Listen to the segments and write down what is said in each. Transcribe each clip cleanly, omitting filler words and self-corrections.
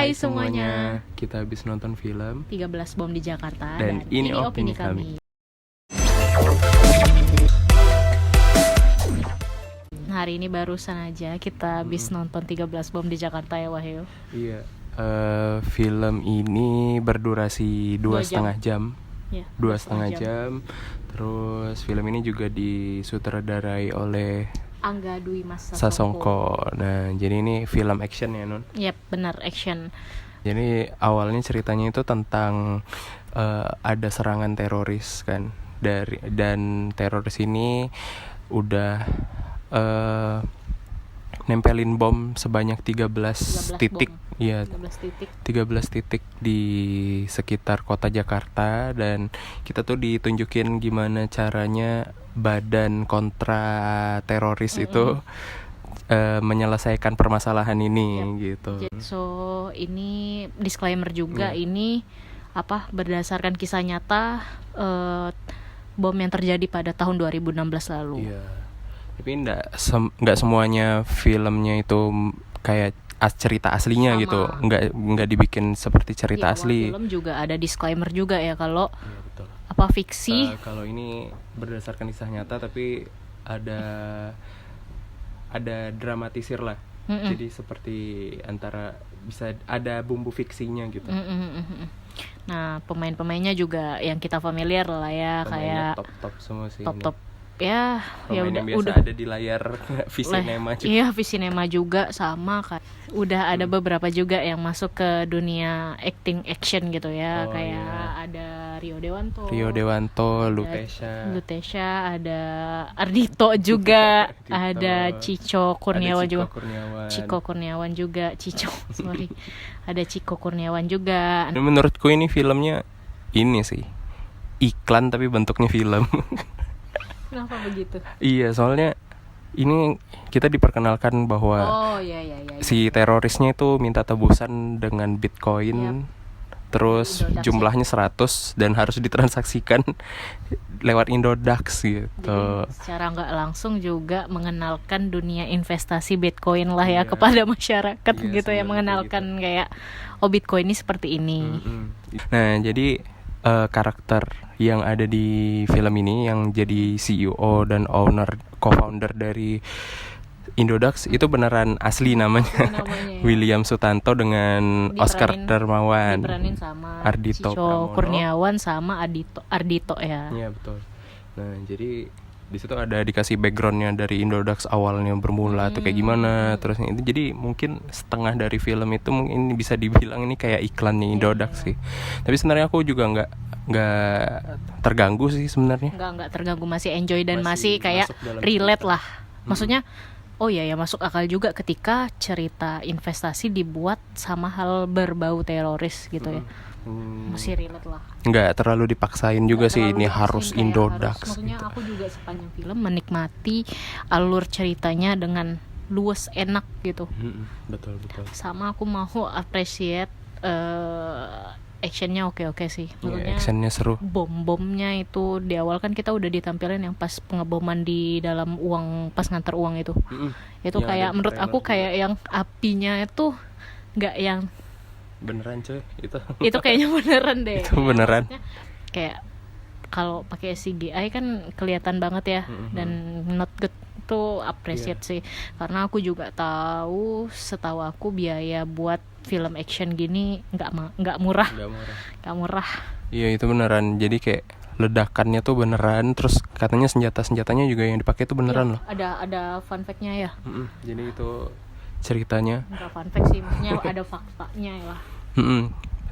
Hai semuanya. Kita habis nonton film 13 Bom di Jakarta dan ini opini kami. Hari ini barusan aja kita habis nonton 13 Bom di Jakarta ya Wahyu. Iya. Film ini berdurasi 2,5 jam. Ya, 2,5 jam. Terus film ini juga disutradarai oleh Angga Dwi Mas Sasongko. Nah, jadi ini film action ya, Nun? Yap, benar, action. Jadi awalnya ceritanya itu tentang ada serangan teroris kan, dan teroris ini udah nempelin bom sebanyak 13 titik. Iya, 13 titik di sekitar kota Jakarta, dan kita tuh ditunjukin gimana caranya badan kontra teroris itu menyelesaikan permasalahan ini gitu. So ini disclaimer juga, ini berdasarkan kisah nyata bom yang terjadi pada tahun 2016 lalu. Iya. Tapi nggak semuanya filmnya itu kayak cerita aslinya. Sama. Gitu. Nggak dibikin seperti cerita asli. Film juga ada disclaimer juga ya kalau fiksi. Kalau ini berdasarkan kisah nyata tapi ada dramatisir lah. Jadi seperti antara bisa ada bumbu fiksinya gitu. Nah, pemain-pemainnya juga yang kita familiar lah ya, kayak top semua sih. Top ya udah ada di layar Visinema juga. Iya, Visinema juga sama kan. Udah ada beberapa juga yang masuk ke dunia acting action gitu ya, ada Rio Dewanto, Lutesha, ada Ardhito juga, ada Ciko Kurniawan juga. Ada Ciko Kurniawan juga. Menurutku ini filmnya ini sih iklan tapi bentuknya film. Kenapa begitu? Iya, soalnya ini kita diperkenalkan bahwa si terorisnya itu minta tebusan dengan Bitcoin. Terus jumlahnya 100 dan harus ditransaksikan lewat Indodax gitu. Jadi, secara nggak langsung juga mengenalkan dunia investasi Bitcoin lah ya kepada masyarakat gitu ya, mengenalkan gitu. Kayak Bitcoin ini seperti ini. Nah, jadi karakter yang ada di film ini yang jadi CEO dan co-founder dari Indodax itu beneran asli namanya ya. William Sutanto dengan Oscar Darmawan, diperanin sama Ardhito Kurniawan sama Ardhito ya. Iya, betul. Nah, jadi di situ ada dikasih backgroundnya dari Indodax awalnya bermula tuh kayak gimana, terus itu jadi mungkin setengah dari film itu mungkin bisa dibilang ini kayak iklannya Indodax sih. Tapi sebenarnya aku juga nggak terganggu sih sebenarnya. Nggak terganggu, masih enjoy dan masih kayak relate lah. Maksudnya masuk akal juga ketika cerita investasi dibuat sama hal berbau teroris gitu ya. Masih relate lah. Nggak terlalu dipaksain juga sih ini harus Indodax. Maksudnya gitu. aku juga sepanjang film menikmati alur ceritanya dengan luwes, enak gitu. Betul. Sama aku mau appreciate actionnya oke sih. Maksudnya actionnya seru. Bom-bomnya itu di awal kan kita udah ditampilin yang pas pengeboman di dalam uang, pas ngantar uang itu. Itu kayak menurut aku kayak yang apinya itu nggak yang beneran cuy itu kayaknya beneran deh. Itu beneran. Kayak kalau pakai CGI kan kelihatan banget ya, dan not good tuh appreciate sih. Karena aku juga setahu aku biaya buat film action gini nggak murah. Iya, itu beneran. Jadi kayak ledakannya tuh beneran, terus katanya senjatanya juga yang dipakai tuh beneran loh. Ada fun fact-nya ya. Jadi itu ceritanya nggak fun fact sih, maksudnya ada faktanya ya.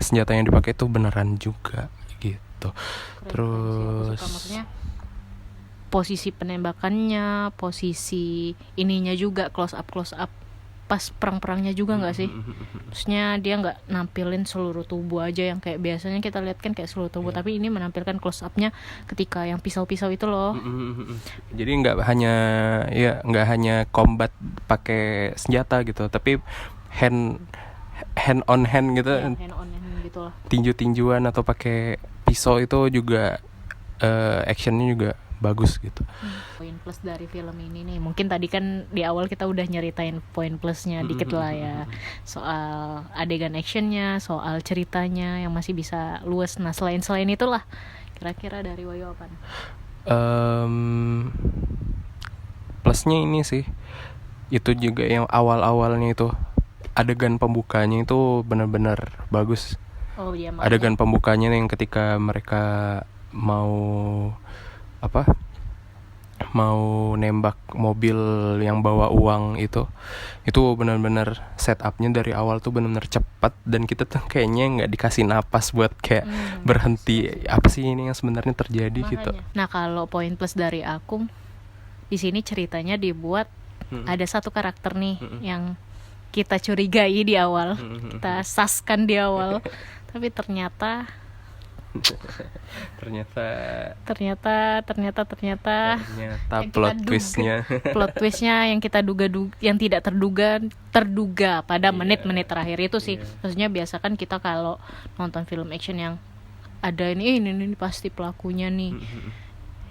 Senjata yang dipakai tuh beneran juga gitu. Keren, terus sih. Maksudnya posisi penembakannya, posisi ininya juga close up pas perang-perangnya juga nggak sih? Maksudnya dia nggak nampilin seluruh tubuh aja yang kayak biasanya kita lihat kan kayak seluruh tubuh, tapi ini menampilkan close upnya ketika yang pisau-pisau itu loh. Jadi nggak hanya combat pakai senjata gitu, tapi hand on hand gitu. Hand on hand gitu lah. Tinju-tinjuan atau pakai pisau itu juga actionnya juga bagus gitu. Poin plus dari film ini nih, mungkin tadi kan di awal kita udah nyeritain poin plusnya dikit lah ya, soal adegan actionnya, soal ceritanya yang masih bisa luas. Nah selain itulah, kira-kira dari Wayu apa nih? Plusnya ini sih, itu juga yang awal-awalnya itu adegan pembukanya itu benar-benar bagus. Oh iya, Adegan pembukanya yang ketika mereka mau nembak mobil yang bawa uang itu benar-benar setupnya dari awal tuh benar-benar cepat, dan kita tuh kayaknya nggak dikasih napas buat kayak berhenti, apa sih ini yang sebenarnya terjadi gitu. Nah kalau poin plus dari aku di sini, ceritanya dibuat ada satu karakter nih yang kita curigai di awal, kita saskan di awal, tapi ternyata plot twistnya yang kita yang tidak terduga pada menit-menit terakhir itu sih. Maksudnya biasa kan kita kalau nonton film action yang ada ini pasti pelakunya nih,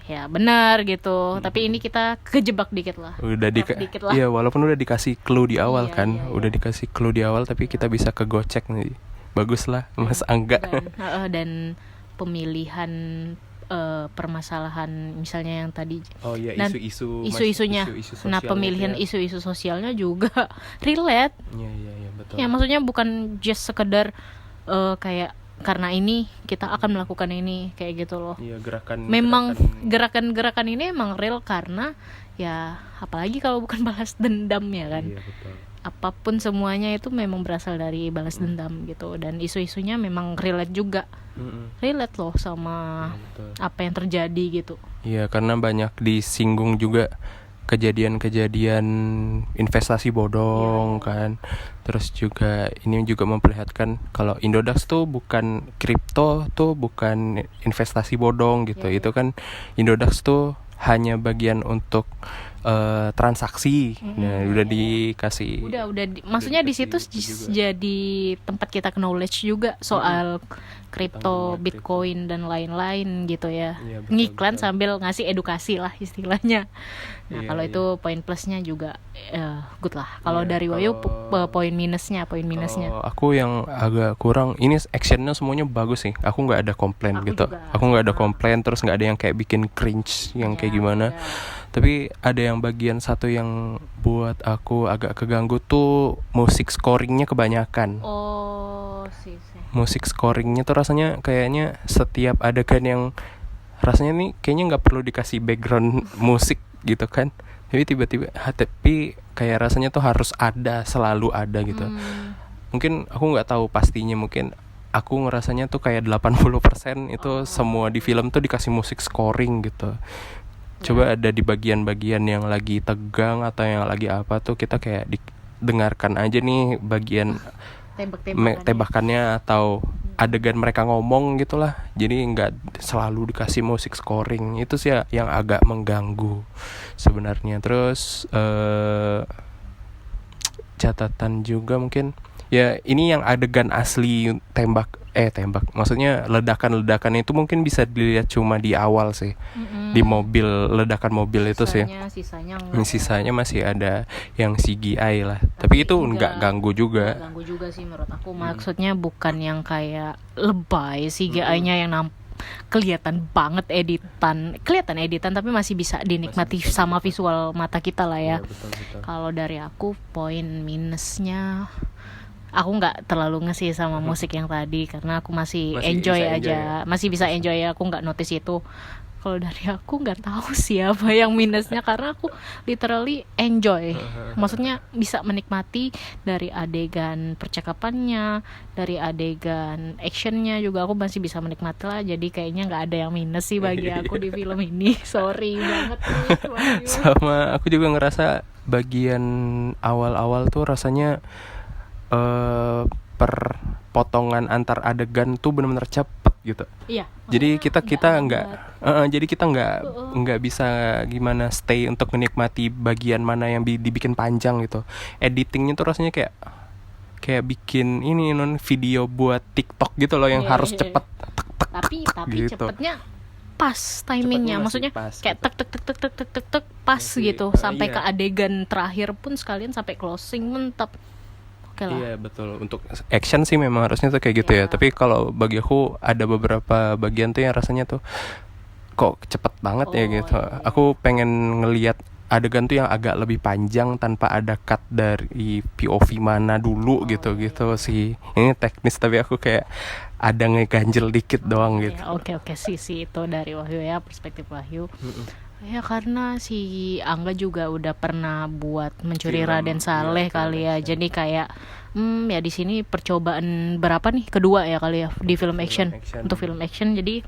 ya benar gitu, tapi ini kita kejebak dikit lah. Dikit lah. Iya, walaupun udah dikasih clue di awal udah dikasih clue di awal, tapi kita bisa kegocek nih. Bagus lah Mas Angga. Dan pemilihan permasalahan misalnya yang tadi, dan isu-isunya. Nah pemilihan isu-isu sosialnya juga relate. Iya betul. Ya maksudnya bukan just sekedar kayak karena ini kita akan melakukan ini kayak gitu loh. Iya, memang gerakan ini emang real, karena ya apalagi kalau bukan balas dendam ya kan. Iya betul. Apapun semuanya itu memang berasal dari balas dendam gitu, dan isu-isunya memang relate juga. Relate loh sama apa yang terjadi gitu. Iya, karena banyak disinggung juga kejadian-kejadian investasi bodong kan. Terus juga ini juga memperlihatkan kalau Indodax tuh bukan kripto, tuh bukan investasi bodong gitu. Itu kan Indodax tuh hanya bagian untuk transaksi. Nah, udah dikasih. Maksudnya di situ jadi tempat kita knowledge juga soal kripto, Bitcoin dan lain-lain gitu ya. Ngiklan sambil ngasih edukasi lah istilahnya. Nah, kalau itu poin plusnya juga good lah. Kalau dari Wayu poin minusnya. Aku yang agak kurang, ini actionnya semuanya bagus sih. Aku nggak ada komplain gitu. Aku nggak ada komplain, terus nggak ada yang kayak bikin cringe yang kayak gimana. Tapi ada yang bagian satu yang buat aku agak keganggu tuh musik scoringnya kebanyakan. Musik scoringnya tuh rasanya kayaknya setiap adegan yang rasanya nih kayaknya nggak perlu dikasih background musik gitu kan. Tapi tiba-tiba kayak rasanya tuh harus selalu ada gitu. Mungkin aku nggak tahu pastinya, mungkin aku ngerasanya tuh kayak 80% itu semua di film tuh dikasih musik scoring gitu. Coba ada di bagian-bagian yang lagi tegang atau yang lagi apa tuh kita kayak dengarkan aja nih bagian tembakannya atau adegan mereka ngomong gitulah. Jadi nggak selalu dikasih musik scoring. Itu sih yang agak mengganggu sebenarnya. Terus catatan juga mungkin ya, ini yang adegan asli tembak, maksudnya ledakan itu mungkin bisa dilihat cuma di awal sih. Di mobil, ledakan mobil itu sih. Sisanya masih ada yang CGI lah. Tapi itu nggak ganggu juga. Nggak ganggu juga sih menurut aku. Maksudnya bukan yang kayak lebay CGI-nya yang kelihatan banget kelihatan editan, tapi masih bisa dinikmati sama visual mata kita lah ya. Betul. Kalau dari aku poin minusnya, aku nggak terlalu nge-sih sama musik yang tadi, karena aku masih enjoy aja. Masih bisa enjoy ya, aku nggak notice itu. Kalau dari aku nggak tahu siapa yang minusnya, karena aku literally enjoy. Maksudnya bisa menikmati dari adegan percakapannya, dari adegan actionnya juga aku masih bisa menikmati lah. Jadi kayaknya nggak ada yang minus sih bagi aku di film ini. Sorry banget nih. Sama aku juga ngerasa bagian awal-awal tuh rasanya perpotongan antar adegan tuh benar-benar cepet gitu. Iya. Jadi kita nggak bisa gimana stay untuk menikmati bagian mana yang dibikin panjang gitu. Editingnya tuh rasanya kayak bikin ini video buat TikTok gitu loh, yang harus cepet. Tapi gitu. Cepetnya pas timingnya, masih maksudnya pas kayak gitu. tek tek tek tek tek tek tek tek pas Masih, gitu sampai iya. ke adegan terakhir pun sekalian sampai closing mantap. Oke lah. Iya betul, untuk action sih memang harusnya tuh kayak gitu ya. Iya. Tapi kalau bagi aku ada beberapa bagian tuh yang rasanya tuh kok cepet banget ya Oh, gitu. iya. Aku pengen ngelihat adegan tuh yang agak lebih panjang tanpa ada cut dari POV mana dulu gitu sih. Ini teknis tapi aku kayak ada ngeganjel dikit doang Iya, gitu. oke sih itu dari Wahyu ya, perspektif Wahyu. Ya karena si Angga juga udah pernah buat Mencuri Film, Raden Saleh iya, kali film ya. action. Jadi kayak ya di sini percobaan berapa nih? Kedua ya kali ya di film action. action. Untuk film action jadi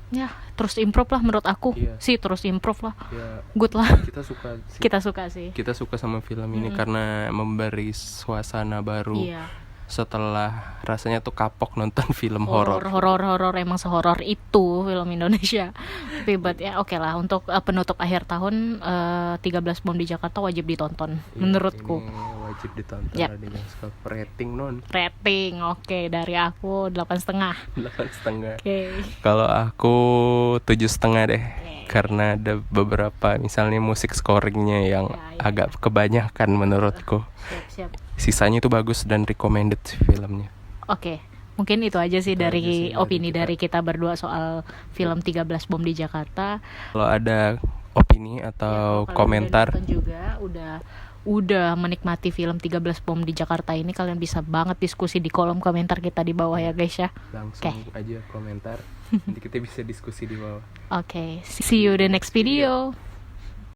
ya terus improve lah menurut aku. Iya. Sih terus improve lah. Ya, Good lah. kita suka sih. Kita suka sih. Kita suka sama film ini karena memberi suasana baru. Iya. Setelah rasanya tuh kapok nonton film horor horor. emang sehoror itu film Indonesia. Tapi but ya oke lah untuk penutup akhir tahun 13 Bom di Jakarta wajib ditonton menurutku. Ini wajib ditonton. Yap. Ada yang suka rating non Rating oke dari aku 8,5. 8,5. Oke. Kalau aku 7,5 deh. Karena ada beberapa misalnya musik scoringnya yang Ya. agak kebanyakan menurutku. Siap. Sisanya tuh bagus dan recommended sih filmnya. Oke. Mungkin itu aja sih Itu dari aja sih dari opini kita. dari kita berdua soal film 13 Bom di Jakarta. Kalau ada opini atau Ya, kalau kalian komentar, udah nonton juga udah menikmati film 13 Bom di Jakarta ini, kalian bisa banget diskusi di kolom komentar kita di bawah ya guys ya. langsung Oke. aja komentar. Nanti kita bisa diskusi di bawah. Oke, see you the next video.